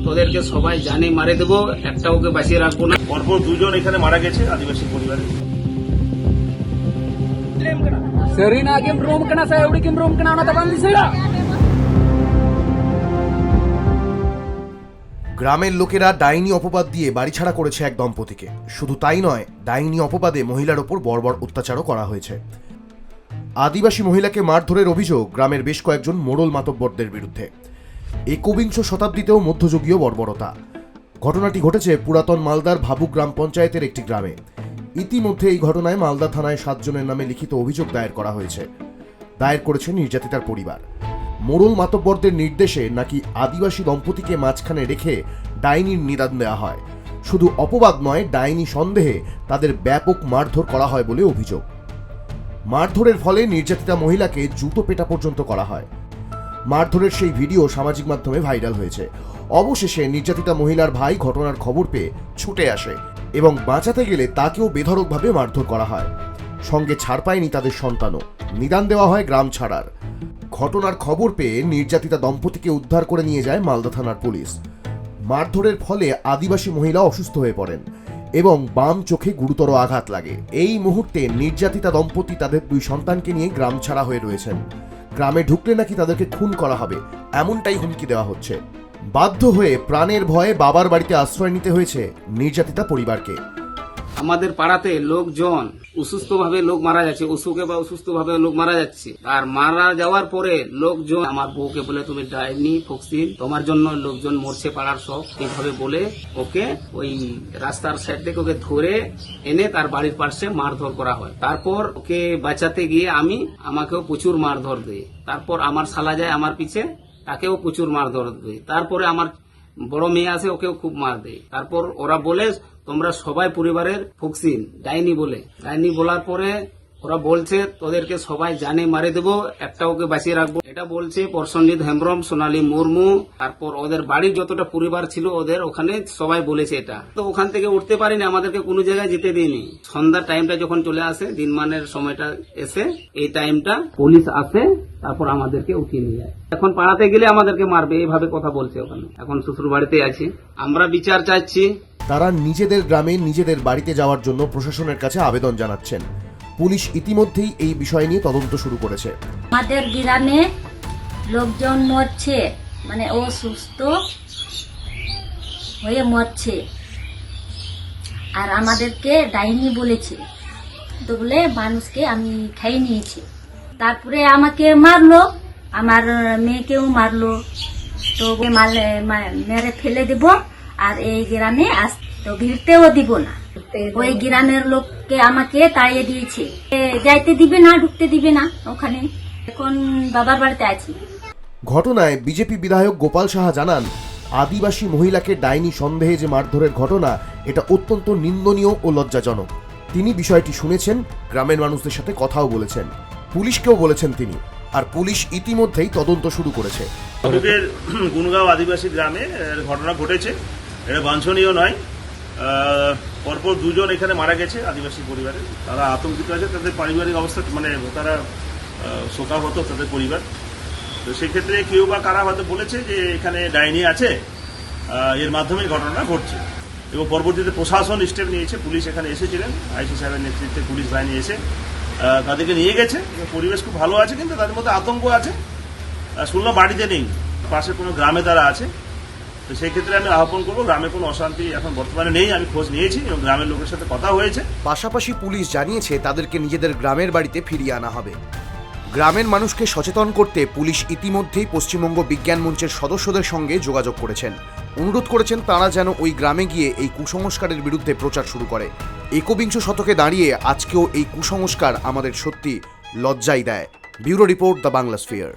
তোদেরকে সবাই জানে মারে দেবো, একটা ওকে বাঁচিয়ে রাখবো না। পরপর দুজন এখানে মারা গেছে আদিবাসী পরিবারে। গ্রামের লোকেরা ডাইনি অপবাদ দিয়ে বাড়িছাড়া করেছে এক দম্পতিকে। শুধু তাই নয়, ডাইনি অপবাদে মহিলার ওপর বর্বর অত্যাচারও করা হয়েছে। আদিবাসী মহিলাকে মারধরের অভিযোগ গ্রামের বেশ কয়েকজন মোড়ল মাতব্বরদের বিরুদ্ধে। একবিংশ শতাব্দীতেও মধ্যযুগীয় বর্বরতা। ঘটনাটি ঘটেছে পুরাতন মালদার ভাবুক গ্রাম পঞ্চায়েতের একটি গ্রামে। ইতিমধ্যে এই ঘটনায় মালদা থানায় 7 জনের নামে লিখিত অভিযোগ দায়ের করা হয়েছে। দায়ের করেছে নির্যাতিতার পরিবার। মোড়ল মাতব্বরদের নির্দেশে নাকি আদিবাসী দম্পতিকে মাঝখানে রেখে ডাইনির নিদান দেওয়া হয়। শুধু অপবাদ নয়, ডাইনি সন্দেহে তাদের ব্যাপক মারধর করা হয় বলে অভিযোগ। মারধরের ফলে নির্যাতিতা মহিলাকে জুতো পেটা পর্যন্ত করা হয়। মারধরের সেই ভিডিও সামাজিক মাধ্যমে ভাইরাল হয়েছে। অবশেষে নির্যাতিতা মহিলার ভাই ঘটনার খবর পেয়ে ছুটে আসে এবং বাঁচাতে গেলে তাকেও বেধড়কভাবে মারধর করা হয়। সঙ্গে ছাড় পায়নি তাদের সন্তানও। নিদান দেওয়া হয় গ্রাম ছাড়ার। ঘটনার খবর পেয়ে নির্যাতিতা দম্পতিকে উদ্ধার করে নিয়ে যায় মালদা থানার পুলিশ। মারধরের ফলে আদিবাসী মহিলা অসুস্থ হয়ে পড়েন এবং বাম চোখে গুরুতর আঘাত লাগে। এই মুহূর্তে নির্যাতিতা দম্পতি তাদের 2 সন্তানকে নিয়ে গ্রাম ছাড়া হয়ে রয়েছেন। গ্রামে ঢুকলে নাকি তাদেরকে খুন করা হবে, এমনটাই হুমকি দেওয়া হচ্ছে। বাধ্য হয়ে প্রাণের ভয়ে বাবার বাড়িতে আশ্রয় নিতে হয়েছে নির্যাতিতা পরিবারকে। আমাদের পাড়াতে লোকজন অসুস্থ ভাবে লোক মারা যাচ্ছে, অসুখে বা অসুস্থ ভাবে লোক মারা যাচ্ছে। আর মারা যাওয়ার পরে লোকজন আমার বউকে বলে তুমি ডাইনি ফক্সিন, তোমার জন্য লোকজন মরছে পাড়ার সব, এইভাবে বলে ওকে ওই রাস্তার সাইড থেকে ওকে ধরে এনে তার বাড়ির পাশে মারধর করা হয়। তারপর ওকে বাঁচাতে গিয়ে আমাকেও প্রচুর মারধর দেয়। তারপর আমার শালা যায় আমার পিছে, তাকেও প্রচুর মারধর দেয়। তারপরে আমার বড় মেয়ে আছে, ওকেও খুব মার দেয়। তারপর ওরা বলে তোমরা সবাই পরিবারের ফক্সিন, ডাইনি বলে। ডাইনি বলার পরে ওরা বলছে তোদেরকে সবাই জানে মারে দেবো, একটা ওকে বাঁচিয়ে রাখবো। এটা বলছে প্রসেনজিৎ হেমব্রম, সোনালী মুর্মু, তারপর ওদের বাড়ির যতটা পরিবার ছিল ওদের ওখানে সবাই বলেছে এটা। তো ওখান থেকে উঠতে পারিনি, আমাদেরকে কোনো জায়গায় যেতে দিইনি। সন্ধ্যার টাইমটা যখন চলে আসে, দিনমানের সময়টা এসে এই টাইমটা পুলিশ আসে, তারপর আমাদেরকে উঠিয়ে নিয়ে যায়। এখন পাড়াতে গেলে আমাদেরকে মারবে, এইভাবে কথা বলছে ওখানে। এখন শ্বশুর বাড়িতে আছি, আমরা বিচার চাইছি। তারা নিজেদের গ্রামে নিজেদের বাড়িতে যাওয়ার জন্য প্রশাসনের কাছে আবেদন জানাচ্ছেন। পুলিশ ইতিমধ্যেই এই বিষয় নিয়ে তদন্ত শুরু করেছে। আমাদের গ্রামে লোকজন মরছে, মানে ও সুস্থ হয়ে মরছে, আর আমাদেরকে ডাইনি বলেছে। তো বলে মানুষকে আমি খাই নিয়েছি। তারপরে আমাকে মারলো, আমার মেয়েকেও মারলো। তো মেরে ফেলে দেব, আর এই গ্রামে তো ভিড়তেও দিব না। ওই গ্রামের লোককে আমাকে তাড়িয়ে দিয়েছে, যাইতে দিবে না, ঢুকতে দিবে না ওখানে। এখন বাবার বাড়িতে আছি। ঘটনায় বিজেপি বিধায়ক গোপাল সাহা জানান, আদিবাসী মহিলাকে ডাইনি সন্দেহে যে মারধরের ঘটনা, এটা অত্যন্ত নিন্দনীয় ও লজ্জাজনক। তিনি বিষয়টি শুনেছেন, গ্রামের মানুষদের সাথে কথাও বলেছেন, পুলিশকেও বলেছেন তিনি। আর পুলিশ ইতিমধ্যেই তদন্ত শুরু করেছে। গুনগাঁও আদিবাসী গ্রামে ঘটনা ঘটেছে, এটা বাঞ্ছনীয় নয়। পরপর দুজন এখানে মারা গেছে আদিবাসী পরিবারে। তারা আতঙ্কিত আছে, তাদের পারিবারিক অবস্থা মানে তারা শোকাহত তাদের পরিবার। তো সেক্ষেত্রে কেউ বা কারা হয়তো বলেছে যে এখানে ডাইনি আছে, এর মাধ্যমে ঘটনা ঘটছে। এবং পরবর্তীতে প্রশাসন স্টেপ নিয়েছে, পুলিশ এখানে এসেছিলেন, আইসি সাহেবের নেতৃত্বে পুলিশ বাহিনী এসে তাদেরকে নিয়ে গেছে। পরিবেশ খুব ভালো আছে, কিন্তু তাদের মধ্যে আতঙ্ক আছে। শুনলাম বাড়িতে নেই, পাশে কোনো গ্রামে তারা আছে। তো সেই ক্ষেত্রে আমি আহ্বান করবো, গ্রামে কোনো অশান্তি এখন বর্তমানে নেই। আমি খোঁজ নিয়েছি এবং গ্রামের লোকের সাথে কথা হয়েছে। পাশাপাশি পুলিশ জানিয়েছে তাদেরকে নিজেদের গ্রামের বাড়িতে ফিরিয়ে আনা হবে। গ্রামের মানুষকে সচেতন করতে পুলিশ ইতিমধ্যেই পশ্চিমবঙ্গ বিজ্ঞান মঞ্চের সদস্যদের সঙ্গে যোগাযোগ করেছেন। অনুরোধ করেছেন তারা যেন ওই গ্রামে গিয়ে এই কুসংস্কারের বিরুদ্ধে প্রচার শুরু করে। একবিংশ শতকে দাঁড়িয়ে আজকেও এই কুসংস্কার আমাদের সত্যি লজ্জাই দেয়। Bureau report, the Bangla sphere.